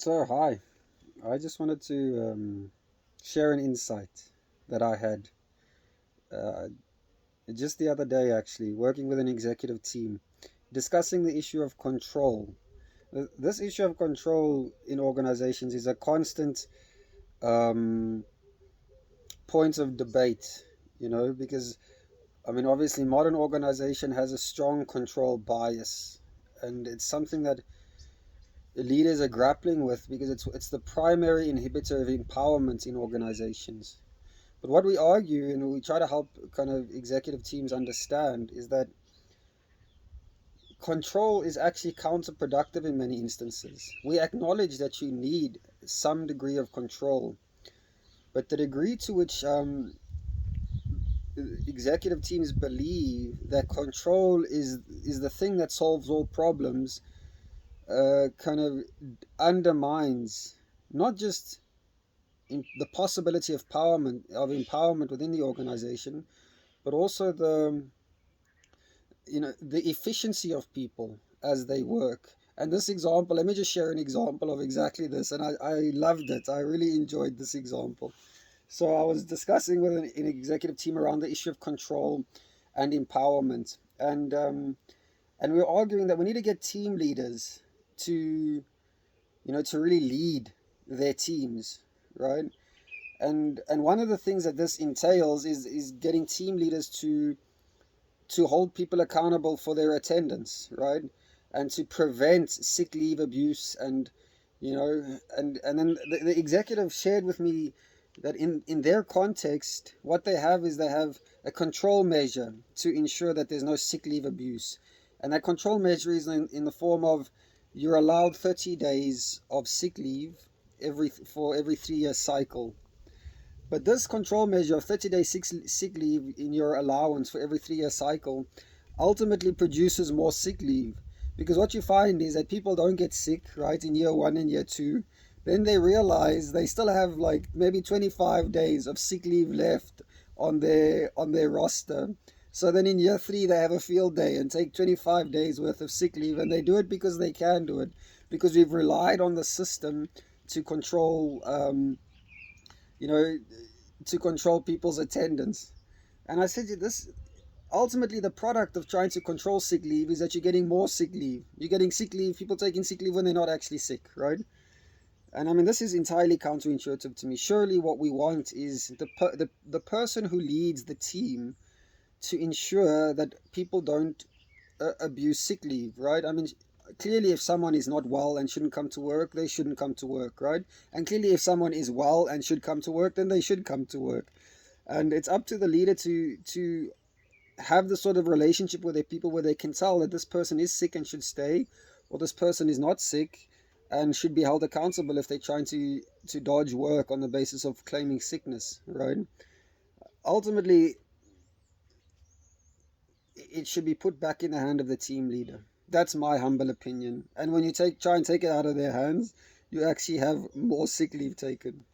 So, hi. I just wanted to share an insight that I had uh, just the other day, actually, working with an executive team, discussing the issue of control. This issue of control in organizations is a constant um, point of debate, because, obviously, modern organization has a strong control bias, and it's something that leaders are grappling with because it's the primary inhibitor of empowerment in organizations. But what we argue and we try to help kind of executive teams understand is that control is actually counterproductive in many instances. We acknowledge that you need some degree of control, but the degree to which executive teams believe that control is the thing that solves all problems kind of undermines not just the possibility of empowerment within the organization, but also the efficiency of people as they work. And this example, let me just share an example of exactly this, and I loved it. I really enjoyed this example. So I was discussing with an executive team around the issue of control and empowerment, and we were arguing that we need to get team leaders to to really lead their teams, right? And one of the things that this entails is getting team leaders to hold people accountable for their attendance, right? And to prevent sick leave abuse. And then the executive shared with me that in their context, what they have is they have a control measure to ensure that there's no sick leave abuse. And that control measure is in the form of you're allowed 30 days of sick leave for every 3-year cycle. But this control measure of 30-day sick leave in your allowance for every 3-year cycle ultimately produces more sick leave. Because what you find is that people don't get sick, right, in year 1 and year 2. Then they realize they still have like maybe 25 days of sick leave left on their roster. So then in year 3 they have a field day and take 25 days worth of sick leave, and they do it because they can do it, because we've relied on the system to control you know to control people's attendance. And I said, this ultimately the product of trying to control sick leave is that you're getting more sick leave. You're getting sick leave, people taking sick leave when they're not actually sick, right? And this is entirely counterintuitive to me. Surely what we want is the person who leads the team to ensure that people don't abuse sick leave, right? Clearly if someone is not well and shouldn't come to work, they shouldn't come to work, right? And clearly if someone is well and should come to work, then they should come to work. And it's up to the leader to have the sort of relationship with their people where they can tell that this person is sick and should stay, or this person is not sick and should be held accountable if they're trying to dodge work on the basis of claiming sickness, right? Ultimately, it should be put back in the hand of the team leader. That's my humble opinion. And when you try and take it out of their hands, you actually have more sick leave taken.